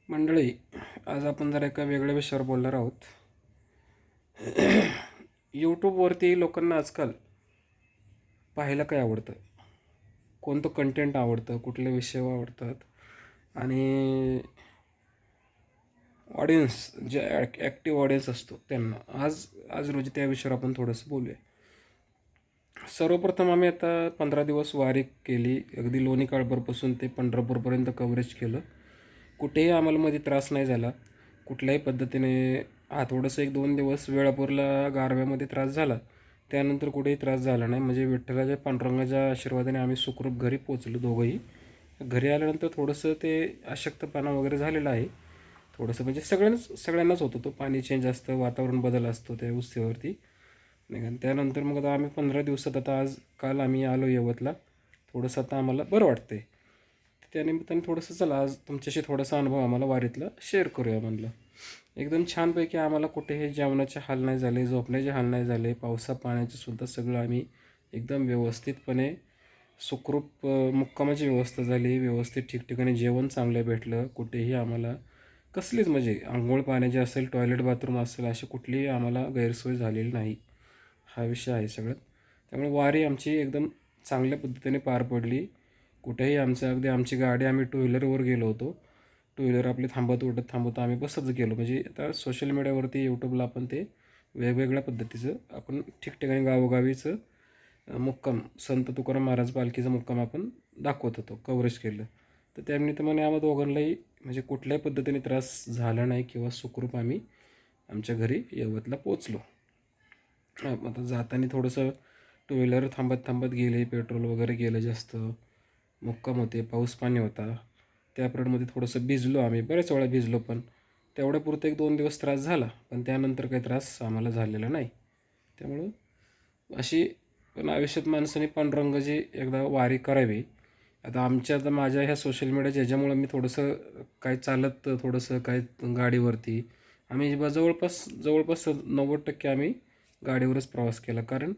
मंडळी, आज आपण जरा एका वेगळ्या विषयावर बोलणार आहोत. यूट्यूबवरती लोकांना आजकाल पाहायला काय आवडतं, कोणतं कंटेंट आवडतं, कुठले विषय आवडतात आणि ऑडियन्स जे ॲक्टिव्ह ऑडियन्स असतो त्यांना आज आज रोजी त्या विषयावर आपण थोडंसं बोलूया. सर्वप्रथम आम्ही आता 15 दिवस वारी केली. अगदी लोणी काळभोरपासून ते पंढरपूरपर्यंत कव्हरेज केलं. कुठेही आम्हाला मध्ये त्रास नाही झाला कुठल्याही पद्धतीने. थोडंसं 1-2 दिवस वेळापूरला गारव्यामध्ये त्रास झाला, त्यानंतर कुठेही त्रास झाला नाही. म्हणजे विठ्ठलाच्या पांडुरंगाच्या आशीर्वादाने आम्ही सुखरूप घरी पोचलो दोघंही. घरी आल्यानंतर थोडंसं ते अशक्तपणा वगैरे झालेला आहे थोडंसं, म्हणजे सगळ्यांनाच होतो तो. पाणी चेंज असतं, वातावरण बदल असतो त्या उत्सवावरती नाही का. त्यानंतर मग आता आम्ही 15 दिवसात आता काल आम्ही आलो यवतला. थोडंसं आता आम्हाला बरं वाटतंय. त्यानिमित्ताने थोडंसं चला आज तुमच्याशी थोडासा अनुभव आम्हाला वारीतला शेअर करूया म्हणलं. एकदम छानपैकी आम्हाला कुठेही जेवणाचे हाल नाही झाले, झोपण्याचे हाल नाही झाले. पावसा पाण्याचे सुद्धा सगळं आम्ही एकदम व्यवस्थितपणे सुखरूप मुक्कामाची व्यवस्था झाली. व्यवस्थित ठिकठिकाणी जेवण चांगलं भेटलं. कुठेही आम्हाला कसलीच म्हणजे अंघोळ पाण्याची असेल, टॉयलेट बाथरूम असेल, अशी कुठलीही आम्हाला गैरसोय झालेली नाही. हा विषय आहे सगळ्यात. त्यामुळे वारी आमची एकदम चांगल्या पद्धतीने पार पडली. कुठेही अगदी आमची गाडी आम्ही टू व्हीलरवर गेलो होतो. टू व्हीलर आपली थांबत आम्ही बसच गेलो. म्हणजे आता सोशल मीडियावरती यूट्यूबला आपण ते वेगवेगळ्या पद्धतीचं आपण ठिकठिकाणी गावोगावीचं मुक्काम संत तुकाराम महाराज पालखीचा मुक्काम आपण दाखवत होतो, कव्हरेज केलं. तर त्यानिमित्ताने आम्हा दोघांनाही म्हणजे कुठल्याही पद्धतीने त्रास झाला नाही किंवा सुखरूप आम्ही आमच्या घरी यवतला पोचलो. आता जाताना थोडंसं टू व्हीलर थांबत गेले, पेट्रोल वगैरे गेलं जास्त. मुक्काम होते, पाऊस पाणी होता. त्या पिरियडमध्ये थोडंसं भिजलो आम्ही, बऱ्याच वेळा भिजलो, पण तेवढ्यापुरतं 1-2 दिवस त्रास झाला, पण त्यानंतर काही त्रास आम्हाला झालेला नाही. त्यामुळं अशी पण आयुष्यात माणसाने पांडुरंगाची एकदा वारी करावी. आता माझ्या ह्या सोशल मीडियाच्या ह्याच्यामुळं मी थोडंसं काय चालत, थोडंसं काय गाडीवरती आम्ही जवळपास जवळपास 90% आम्ही गाडीवरच प्रवास केला. कारण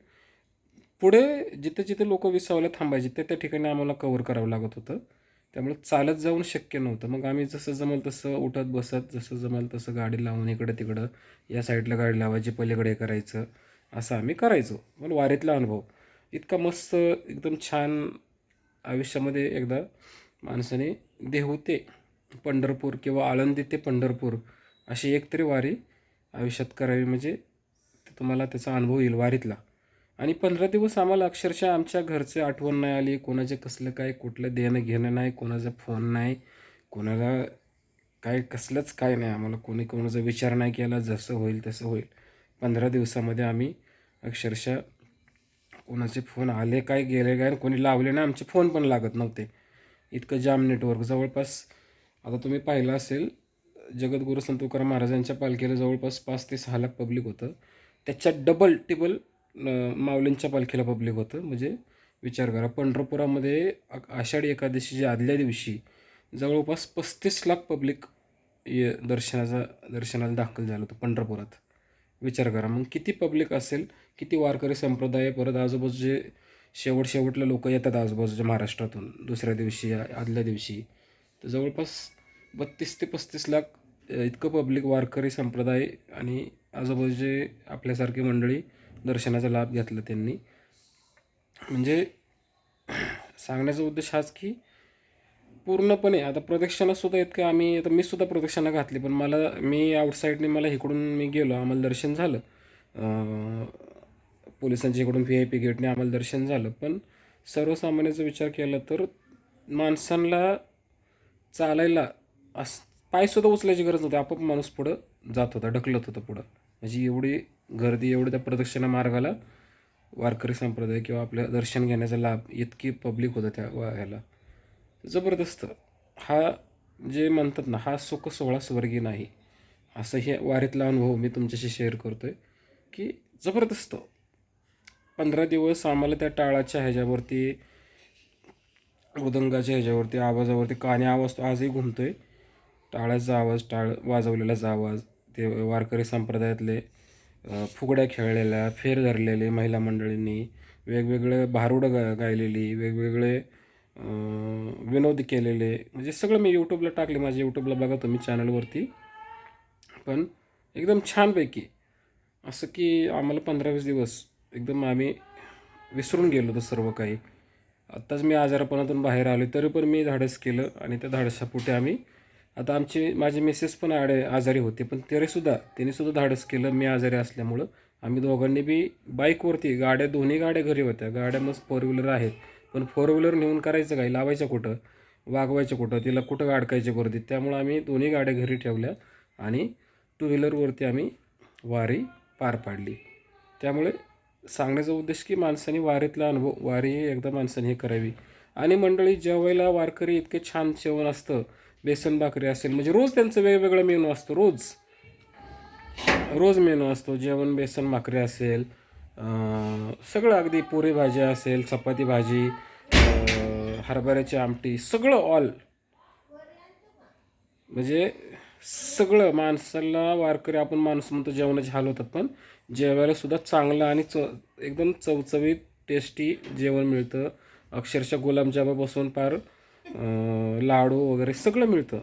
पुढे जिथे लोकं विसावला थांबायचे त्या ठिकाणी आम्हाला कव्हर करावं लागत होतं. त्यामुळे चालत जाऊन शक्य नव्हतं. मग आम्ही जसं जमेल तसं उठत बसत, जसं जमेल तसं गाडी लावून इकडं-तिकडं, या साईडला गाडी लावायची, पलीकडे हे करायचं, असं आम्ही करायचो. पण वारीतला अनुभव इतका मस्त, एकदम छान. आयुष्यामध्ये एकदा माणसाने देहू ते पंढरपूर किंवा आळंदी ते पंढरपूर अशी एकतरी वारी आयुष्यात करावी, म्हणजे तुम्हाला त्याचा अनुभव येईल वारीतला. आणि 15 दिवस आम्हाला अक्षरशः आमच्या घरचे आठवण नाही आली. कोणाचे कसलं काय, कुठलं देणं घेणं नाही, कोणाचा फोन नाही, कोणाला काय कसलंच काय नाही. आम्हाला कोणाचा विचार नाही केला, जसं होईल तसं होईल. 15 दिवसामध्ये आम्ही अक्षरशः कोणाचे फोन आले काय, गेले काय, कोणी लावले नाही. आमचे फोन पण लागत नव्हते, इतकं जाम नेटवर्क. जवळपास आता तुम्ही पाहिलं असेल, जगद्गुरू संत तुकाराम महाराजांच्या पालखीला जवळपास 5 ते 6 लाख पब्लिक होतं. त्याच्यात डबल टिबल माऊलींच्या पालखीला पब्लिक होतं. म्हणजे विचार करा, पंढरपुरामध्ये आषाढी एकादशीच्या आदल्या दिवशी जवळपास 35 लाख पब्लिक दर्शनाला दाखल झालं होतं पंढरपुरात. विचार करा मग किती पब्लिक असेल, किती वारकरी संप्रदाय, परत आजूबाजूचे शेवटला लोक येतात आजूबाजूच्या महाराष्ट्रातून दुसऱ्या दिवशी आदल्या दिवशी. तर जवळपास 32 ते 35 लाख इतकं पब्लिक, वारकरी संप्रदाय आणि आजूबाजूचे आपल्यासारखी मंडळी दर्शनाचा लाभ घेतला त्यांनी. म्हणजे सांगण्याचा उद्देश हाच की पूर्णपणे आता प्रदक्षिणासुद्धा इतकं आम्ही, आता मी सुद्धा प्रदक्षिणा घातली, पण मी आउटसाईडने मला इकडून मी गेलो, आम्हाला दर्शन झालं. पोलिसांच्या इकडून VIP गेटने आम्हाला दर्शन झालं. पण सर्वसामान्याचा विचार केला तर माणसांना चालायला पायसुद्धा उचलायची गरज नव्हती, आपोआप माणूस पुढं जात होता, ढकलत होता पुढं. म्हणजे एवढी गर्दी, एवढी त्या प्रदक्षिणा मार्गाला वारकरी संप्रदाय किंवा आपल्या दर्शन घेण्याचा लाभ, इतकी पब्लिक होतं त्या ह्याला. जबरदस्त. हा जे म्हणतात ना, हा सुख सोहळा स्वर्गी नाही, असं हे वारीतला अनुभव मी तुमच्याशी शेअर करतो आहे की जबरदस्त. 15 दिवस आम्हाला त्या टाळाच्या ह्याच्यावरती, मृदंगाच्या ह्याच्यावरती, आवाजावरती, कानी आवाज तो आजही घुमतो आहे. टाळाचा आवाज, टाळ वाजवलेलाचा आवाज, ते वारकरी संप्रदायातले फुगड्या खेळलेल्या, फेर धरलेले महिला मंडळींनी, वेगवेगळे भारुडं गायलेली, वेगवेगळे विनोद केलेले, म्हणजे सगळं मी यूट्यूबला टाकले, माझ्या यूट्यूबला बघा तुम्ही चॅनलवरती. पण एकदम छानपैकी असं की आम्हाला 15-20 दिवस एकदम आम्ही विसरून गेलो होतो सर्व काही. आत्ताच मी आजारपणातून बाहेर आलो तरी पण मी धाडस केलं आणि त्या धाडसापोटी आम्ही आता माझी मिसेस पण आजारी होती, पण तरीसुद्धा तिनेसुद्धा धाडस केलं. मी आजारी असल्यामुळं आम्ही दोघांनी बी बाईकवरती, दोन्ही गाड्या घरी होत्या, गाड्या मस्त फोर व्हीलर आहेत, पण फोर व्हीलर नेऊन करायचं काय, लावायचं कुठं, वागवायचं कुठं, तिला कुठं अडकायचं गर्दीत. त्यामुळं आम्ही दोन्ही गाड्या घरी ठेवल्या आणि टू व्हीलरवरती आम्ही वारी पार पाडली. त्यामुळे सांगण्याचा उद्देश की माणसाने वारीतला अनुभव, वारी एकदा माणसाने हे करावी. आणि मंडळी जेवायला वारकरी इतके छान जेवण असतं, बेसन भाकरी असेल, म्हणजे रोज त्यांचं वेगवेगळा मेनू असतो, रोज रोज मेनू असतो. जेवण बेसन भाकरी असेल, सगळं अगदी पुरी भाजी असेल, चपाती भाजी, हरभऱ्याची आमटी, सगळं ऑल, म्हणजे सगळं माणसाला वारकरी आपण माणूस म्हणतो जेवणाचे हाल होतात, पण जेवायला सुद्धा चांगलं आणि एकदम चवचवीत टेस्टी जेवण मिळतं. अक्षरशः गुलाबजामापासून पार लाडू वगैरे सगळं मिळतं.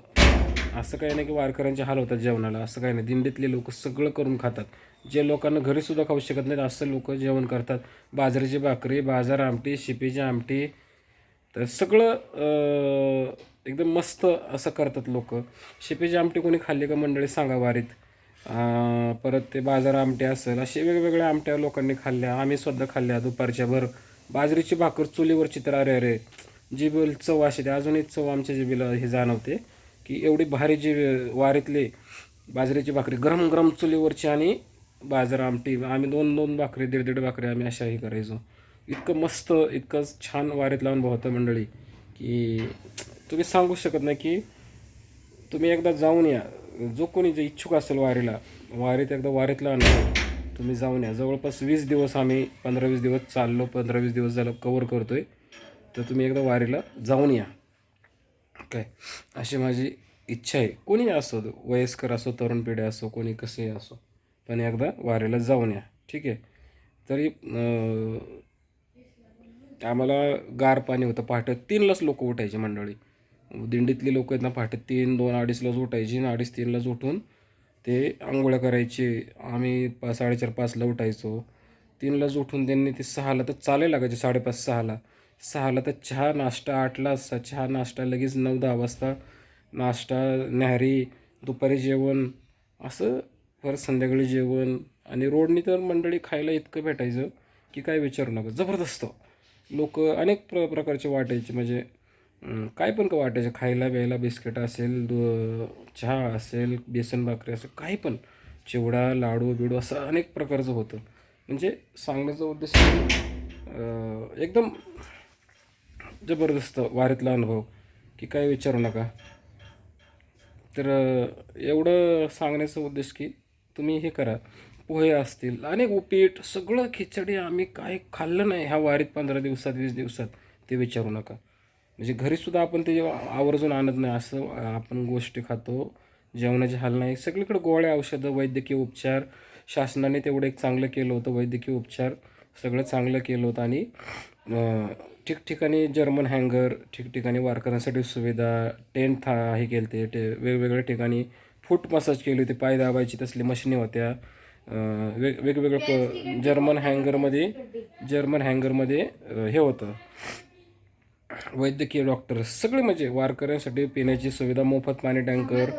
असं काही नाही की वारकऱ्यांचे हाल होतात जेवणाला, असं काही नाही. दिंडीतले लोक सगळं करून खातात. जे लोकांना घरीसुद्धा खाऊ शकत नाहीत असं लोक जेवण करतात. बाजरीची भाकरी, बाजार आमटी, शिपीची आमटी, तर सगळं एकदम मस्त असं करतात लोक. शिपीची आमटी कोणी खाल्ली का मंडळी सांगा वारीत. परत ते बाजार आमटे असेल, असे वेगवेगळ्या आमट्या लोकांनी खाल्ल्या, आम्ही सुद्धा खाल्ल्या दुपारच्या भर. बाजरीची भाकर चुलीवरची, तर अरे अरे जिभेल चव अशी, ते अजूनही चव आमच्या जिभेला हे जाणवते की एवढी भारी जी वारीतली बाजरीची भाकरी गरम गरम चुलीवरची आणि बाजार आमटी. आम्ही 2-2 भाकरी, 1.5-1.5 भाकरी आम्ही अशाही करायचो. इतकं मस्त, इतकं छान वारीतला अनुभव होता मंडळी की तुम्ही सांगू शकत नाही. की तुम्ही एकदा जाऊन या, जो कोणी जे इच्छुक असेल वारीला, वारीत एकदा वारीतला अनुभव तुम्ही जाऊन या. जवळपास 20 दिवस आम्ही 15-20 दिवस चाललो, 15-20 दिवस झालं कवर करतोय, तर तुम्ही एकदा वारीला जाऊन या काय, अशी माझी इच्छा आहे. कोणी असो, वयस्कर असो, तरुण पिढी असो, कोणी कसेही असो, पण एकदा वारीला जाऊन या, ठीक आहे. तरी आम्हाला गार पाणी होतं. पहाटे 3लाच लोक उठायचे मंडळी. दिंडीतली लोक आहेत ना, पहाटे 3, 2, 2:30लाच उठायची आणि 2:30-3लाच उठून ते आंघोळ्या करायचे. आम्ही 4:30-5ला उठायचो. 3लाच उठून त्यांनी ते 6ला तर चालायला लागायचे, 5:30-6ला. 6ला तर चहा नाश्ता, 8ला चहा नाश्ता, लगेच 9-10 वाजता नाश्ता, न्याहारी, दुपारी जेवण, असं परत संध्याकाळी जेवण. आणि रोडनी तर मंडळी खायला इतकं भेटायचं की काय विचारू नका, जबरदस्त. लोक अनेक प्रकारचे वाटायचे, म्हणजे काय पण का वाटायचे खायला प्यायला, बिस्किट असेल, चहा असेल, बेसन भाकरी असेल, काही पण, चिवडा, लाडू बिडू, असं अनेक प्रकारचं होतं. म्हणजे सांगण्याचा उद्देश एकदम जबरदस्त वारीतला अनुभव की काय विचारू नका. तर एवढं सांगण्याचा उद्देश की तुम्ही हे करा. पोहे असतील, अनेक उपीट, सगळं खिचडी, आम्ही काय खाल्लं नाही ह्या वारीत 15 दिवसात, 20 दिवसात, ते विचारू नका. म्हणजे घरीसुद्धा आपण ते आवर्जून आणत नाही, असं आपण गोष्टी खातो. जेवणाचे हाल नाही, सगळीकडे गोळ्या, औषधं, वैद्यकीय उपचार. शासनाने तेवढं एक चांगलं केलं होतं, वैद्यकीय उपचार सगळं चांगलं केलं होतं. आणि ठिकठिकाणी जर्मन हँगर, ठिकठिकाणी वारकऱ्यांसाठी सुविधा, टेंट हे केले वेगवेगळ्या ठिकाणी फूट मसाज केली होती, पाय दाबायची तसली मशिनी होत्या. वेगवेगळं जर्मन हँगरमध्ये हे होतं, वैद्यकीय डॉक्टर सगळे, म्हणजे वारकऱ्यांसाठी पिण्याची सुविधा, मोफत पाणी टँकर,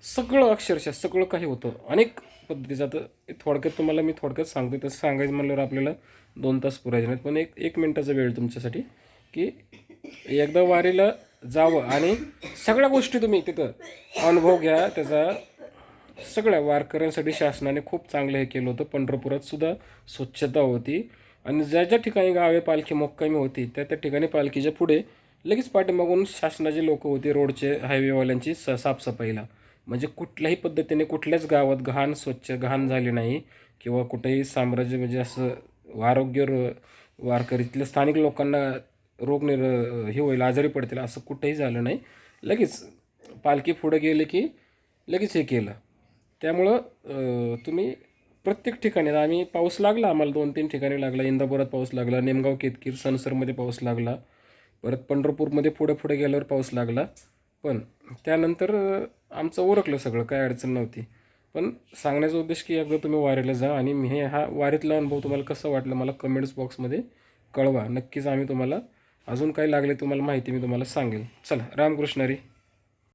सगळं अक्षरशः सगळं काही होतं अनेक पद्धतीचं. आता थोडक्यात तुम्हाला मी थोडक्यात सांगतो, तसं सांगायचं म्हणल्यावर आपल्याला 2 तास पुरायचे नाहीत, पण एक मिनटाचा वेळ तुमच्यासाठी की एकदा वारीला जावं आणि सगळ्या गोष्टी तुम्ही तिथं अनुभव घ्या त्याचा. सगळ्या वारकऱ्यांसाठी शासनाने खूप चांगलं हे केलं होतं. पंढरपुरात सुद्धा स्वच्छता होती आणि ज्या ज्या ठिकाणी गावे पालखी मुक्कामी होती त्या त्या ठिकाणी पालखीच्या पुढे लगेच पाठीमागून शासनाचे लोक होते, रोडचे हायवेवाल्यांची साफसफाईला. म्हणजे कुठल्याही पद्धतीने कुठल्याच गावात घाण झाली नाही किंवा कुठेही साम्राज्य, म्हणजे असं आरोग्य वारकरीतल्या स्थानिक लोकांना हे होईल, आजारी पडतील, असं कुठेही झालं नाही. लगेच पालखी पुढं गेले की लगेच हे केलं. त्यामुळं तुम्ही प्रत्येक ठिकाणी, आम्ही पाऊस लागला, आम्हाला 2-3 ठिकाणी लागला. इंदापुरात पाऊस लागला, नेमगाव, केतकीर, सनसरमध्ये पाऊस लागला. परत पंढरपूरमध्ये पुढे पुढे गेल्यावर पाऊस लागला. पण त्यानंतर आमचं उरकलं सगळं, काय अडचण नव्हती. पण सांगण्याचा उद्देश की एकदा तुम्ही वारीला जा आणि मी हा वारीतला अनुभव तुम्हाला कसं वाटलं मला कमेंट्स बॉक्समध्ये कळवा. नक्कीच आम्ही तुम्हाला अजून काही लागले तुम्हाला माहिती मी तुम्हाला सांगेल. चला, रामकृष्ण हरी.